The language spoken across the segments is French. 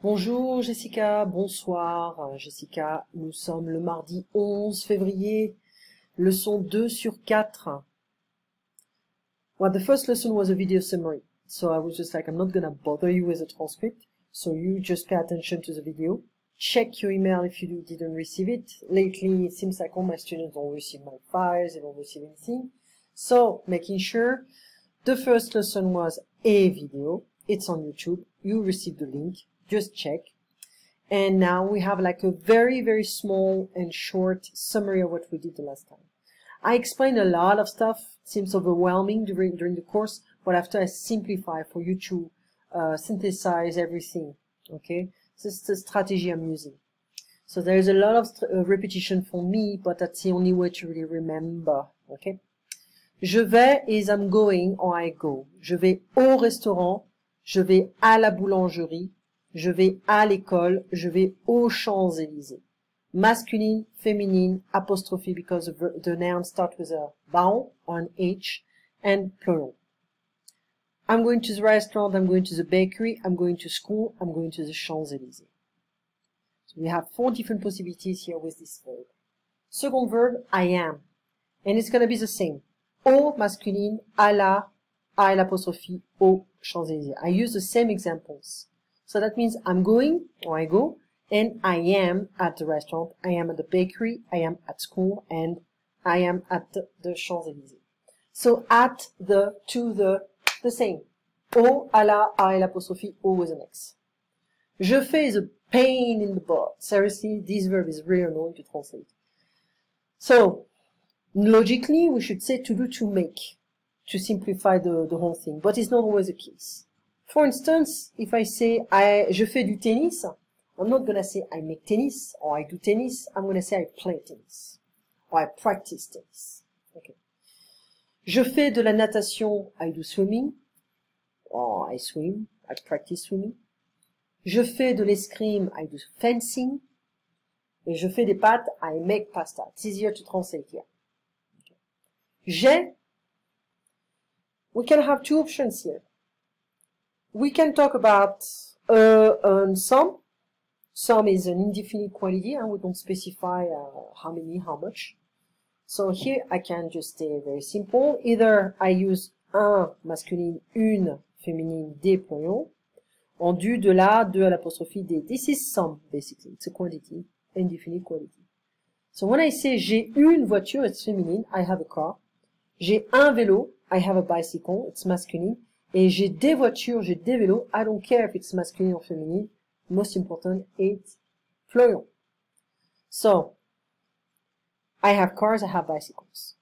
Bonjour Jessica, bonsoir Jessica, nous sommes le mardi 11 février, leçon 2 sur 4. Well, the first lesson was a video summary, so I was just like, I'm not gonna bother you with a transcript, so you just pay attention to the video. Check your email if you didn't receive it. Lately, it seems like all my students don't receive my files, they don't receive anything. So, making sure, the first lesson was a video, it's on YouTube, you received the link. Just check. And now we have like a very, very small and short summary of what we did the last time. I explained a lot of stuff. It seems overwhelming during the course, but after I simplify for you to synthesize everything. Okay, this is the strategy I'm using. So there's a lot of repetition for me, but that's the only way to really remember. Okay. Je vais is I'm going or I go. Je vais au restaurant. Je vais à la boulangerie. Je vais à l'école, je vais aux Champs-Élysées. Masculine, féminine, apostrophe because the noun starts with a vowel or an H, and plural. I'm going to the restaurant, I'm going to the bakery, I'm going to school, I'm going to the Champs-Élysées. So we have 4 different possibilities here with this verb. Second verb, I am. And it's going to be the same. Au masculine, à l'apostrophe, aux Champs-Élysées. I use the same examples. So that means I'm going, or I go, and I am at the restaurant, I am at the bakery, I am at school, and I am at the Champs-Élysées. So at, the, to, the same. Au, à l'apostrophe, au with an X. Je fais is a pain in the butt. Seriously, this verb is really annoying to translate. So, logically, we should say to do, to make, to simplify the whole thing, but it's not always the case. For instance, if I say je fais du tennis, I'm not going to say I make tennis or I do tennis. I'm going to say I play tennis or I practice tennis. Okay. Je fais de la natation, I do swimming or I swim, I practice swimming. Je fais de l'escrime, I do fencing. Et je fais des pâtes, I make pasta. It's easier to translate here. Okay. J'ai, we can have 2 options here. We can talk about some. Some is an indefinite quantity, and we don't specify how many, how much. So here I can just say very simple. Either I use un masculine, une féminine, des pronoms, en du, de la, de à l'apostrophe des. This is some, basically. It's a quantity, indefinite quantity. So when I say j'ai une voiture, it's feminine, I have a car. J'ai un vélo, I have a bicycle, it's masculine. Et j'ai des voitures, j'ai des vélos. I don't care if it's masculine or feminine. Most important, it's plural. So, I have cars, I have bicycles.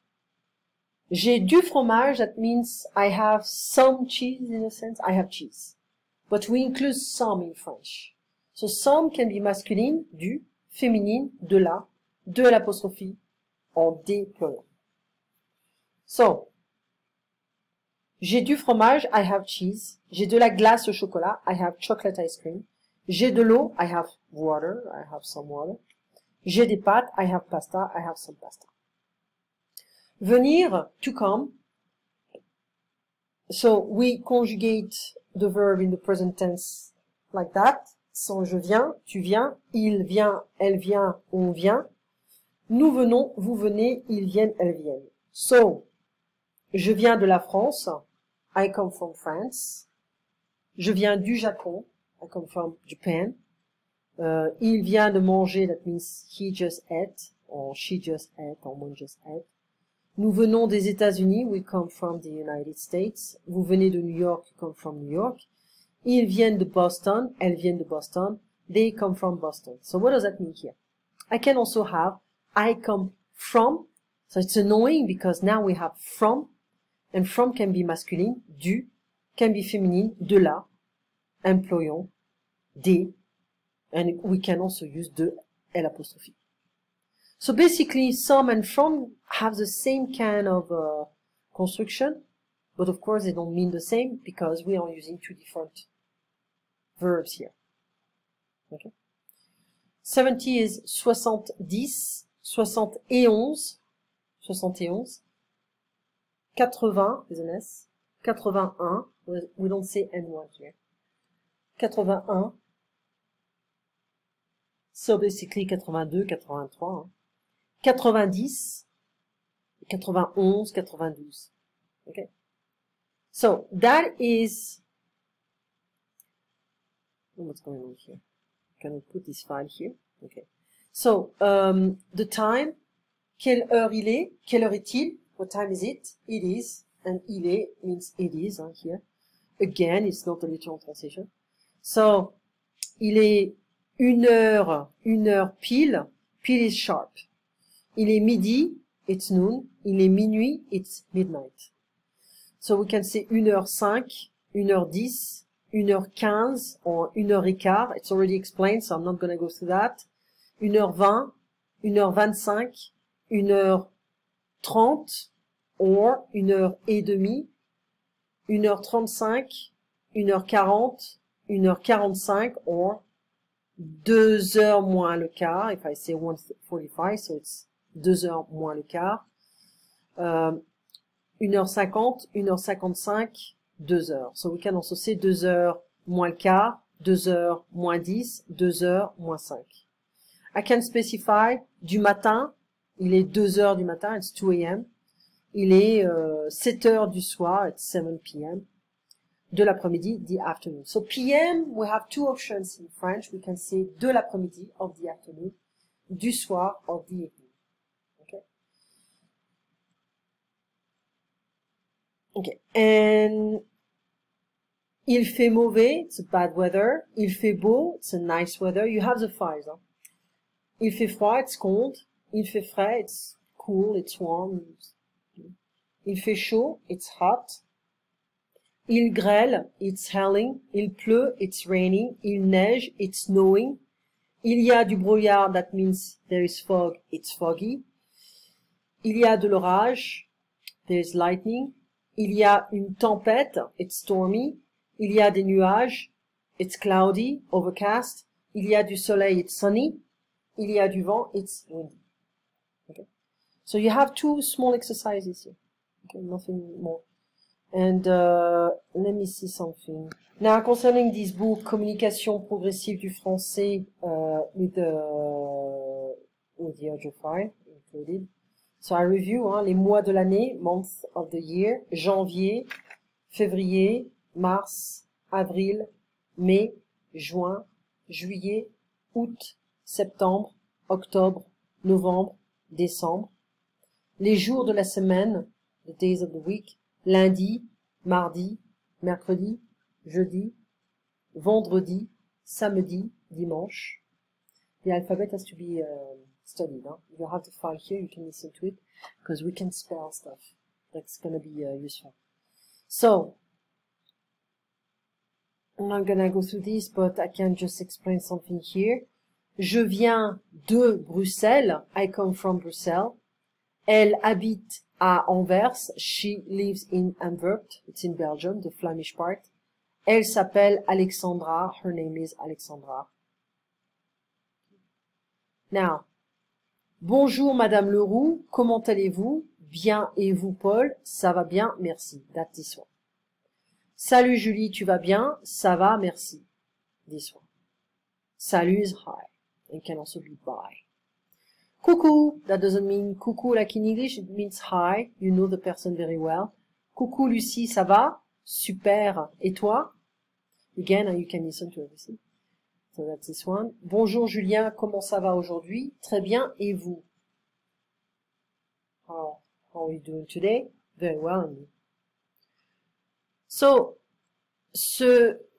J'ai du fromage, that means I have some cheese in a sense. I have cheese. But we include some in French. So, some can be masculine, du, féminine, de la, de l'apostrophe, en des plural. So, j'ai du fromage, I have cheese. J'ai de la glace au chocolat, I have chocolate ice cream. J'ai de l'eau, I have water, I have some water. J'ai des pâtes, I have pasta, I have some pasta. Venir, to come. So we conjugate the verb in the present tense like that. So je viens, tu viens, il vient, elle vient, on vient. Nous venons, vous venez, ils viennent, elles viennent. So, je viens de la France. I come from France. Je viens du Japon. I come from Japan. Il vient de manger, that means he just ate, or she just ate, or one just ate. Nous venons des États-Unis. We come from the United States. Vous venez de New York. You come from New York. Ils viennent de Boston. Elles viennent de Boston. They come from Boston. So what does that mean here? I can also have I come from. So it's annoying because now we have from. And from can be masculine, du, can be feminine, de la, employons, des, and we can also use de, l'apostrophe. So basically, some and from have the same kind of construction, but of course they don't mean the same because we are using 2 different verbs here. Okay. 70 is 70, 71, 71. 80 is an S. 81, we don't say N1 here. 81. So basically 82, 83, hein. 90, 91, 92. Okay. So that is what's going on here. Can I put this file here? Okay. So the time, quelle heure il est? Quelle heure est-il? What time is it? It is, and il est means it is here. Again, it's not a literal translation. So il est une heure pile. Pile is sharp. Il est midi, it's noon. Il est minuit, it's midnight. So we can say 1h05, 1h10, 1h15, or 1h15. It's already explained, so I'm not going to go through that. 1h20, 1h25, 1h30, or 1h30, 1h35, 1h40, 1h45, or 2 heures moins le quart. If I say 1:45, so it's 2 heures moins le quart. 1h50, 1h55, 2 heures. So we can also say 2 heures moins le quart, 2 heures moins 10, 2 heures moins 5. I can specify du matin, il est 2 heures du matin, it's 2 a.m. Il est 7 heures du soir, it's 7 p.m. De l'après-midi, the afternoon. So p.m. we have two options in French. We can say de l'après-midi, of the afternoon, du soir, of the evening. Okay. Okay. And il fait mauvais, it's bad weather. Il fait beau, it's a nice weather. You have the files. Hein? Il fait froid, it's cold. Il fait frais, it's cool, it's warm. Il fait chaud, it's hot. Il grêle, it's hailing. Il pleut, it's raining. Il neige, it's snowing. Il y a du brouillard, that means there is fog, it's foggy. Il y a de l'orage, there is lightning. Il y a une tempête, it's stormy. Il y a des nuages, it's cloudy, overcast. Il y a du soleil, it's sunny. Il y a du vent, it's windy. Okay. So you have two small exercises here. Okay, nothing more. And let me see something. Now, concerning this book, Communication progressive du français, with the audio file included. So I review les mois de l'année, month of the year, janvier, février, mars, avril, mai, juin, juillet, août, septembre, octobre, novembre, décembre. Les jours de la semaine, the days of the week, lundi, mardi, mercredi, jeudi, vendredi, samedi, dimanche. The alphabet has to be studied. Huh? You have the file here, you can listen to it, because we can spell stuff. That's going to be useful. So, I'm not going to go through this, but I can just explain something here. Je viens de Bruxelles. I come from Brussels. Elle habite à Anvers. She lives in Antwerp. It's in Belgium, the Flemish part. Elle s'appelle Alexandra. Her name is Alexandra. Now, bonjour Madame Leroux. Comment allez-vous? Bien, et vous Paul? Ça va bien, merci. That's this one. Salut Julie, tu vas bien? Ça va, merci. This one. Salut is hi. It can also be bye. Coucou, that doesn't mean coucou like in English, it means hi, you know the person very well. Coucou Lucie, ça va? Super, et toi? Again, you can listen to everything. So that's this one. Bonjour Julien, comment ça va aujourd'hui? Très bien, et vous? How are you doing today? Very well, and you? So,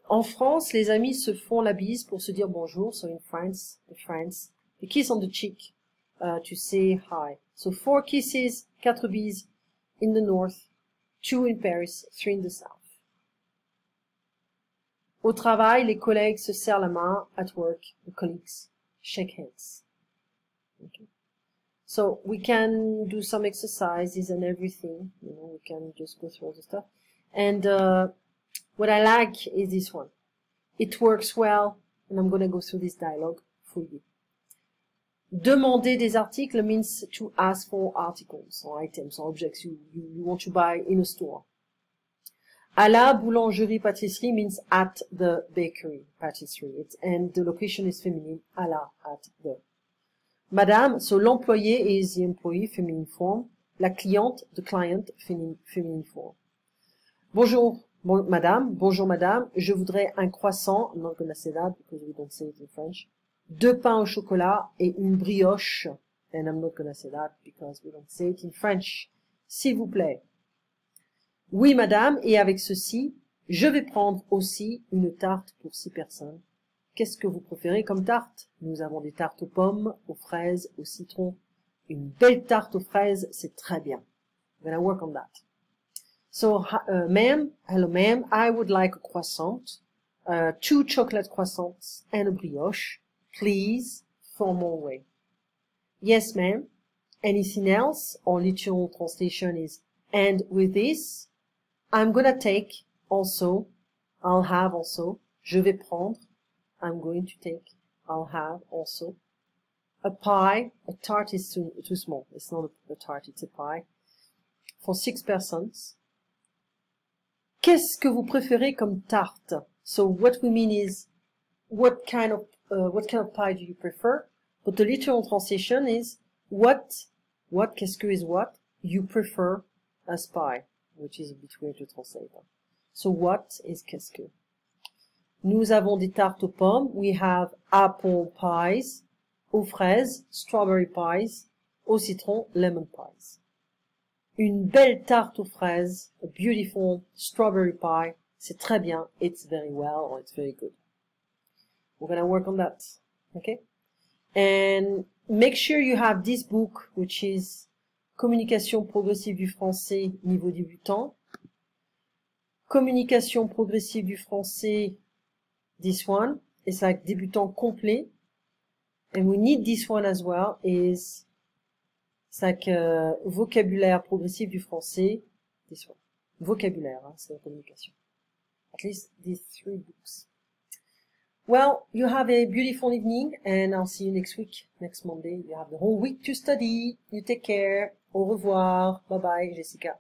en France, les amis se font la bise pour se dire bonjour. So in France, the kiss on the cheek to say hi. So 4 kisses, 4 bises in the north, 2 in Paris, 3 in the south. Au travail, les collègues se serrent la main. At work, the colleagues shake hands. Okay. So we can do some exercises and everything. You know, we can just go through all the stuff. And what I like is this one. It works well, and I'm going to go through this dialogue for you. Demander des articles means to ask for articles or items or objects you want to buy in a store. À la boulangerie-pâtisserie means at the bakery, patisserie. And the location is feminine, à la, at the. Madame, so l'employé is the employee, feminine form. La cliente, the client, feminine form. Bonjour, madame, je voudrais un croissant, I'm not gonna say that because we don't say it in French, 2 pains au chocolat et une brioche, and I'm not gonna say that because we don't say it in French. S'il vous plaît. Oui, madame, et avec ceci, je vais prendre aussi une tarte pour 6 personnes. Qu'est-ce que vous préférez comme tarte? Nous avons des tartes aux pommes, aux fraises, au citron. Une belle tarte aux fraises, c'est très bien. I'm gonna work on that. So, ma'am, hello ma'am, I would like a croissant, 2 chocolate croissants and a brioche, please, formal way. Yes, ma'am. Anything else? Or literal translation is, and with this, I'm gonna take also, I'll have also, je vais prendre, I'm going to take, I'll have also, a pie, a tart is too small, it's not a tart, it's a pie, for 6 persons. Qu'est-ce que vous préférez comme tarte? So what we mean is, what kind of pie do you prefer? But the literal translation is, what, qu'est-ce que is what, you prefer as pie, which is a bit weird to translate. So what is qu'est-ce que? Nous avons des tartes aux pommes. We have apple pies, aux fraises, strawberry pies, au citron, lemon pies. Une belle tarte aux fraises, a beautiful strawberry pie, c'est très bien, it's very well, or it's very good. We're gonna work on that, okay? And make sure you have this book, which is Communication progressive du français, niveau débutant. Communication progressive du français, this one, it's like débutant complet. And we need this one as well, is it's like vocabulaire progressif du français, this one. Vocabulaire, hein, c'est la communication. At least these 3 books. Well, you have a beautiful evening, and I'll see you next week, next Monday. You have the whole week to study. You take care. Au revoir. Bye bye, Jessica.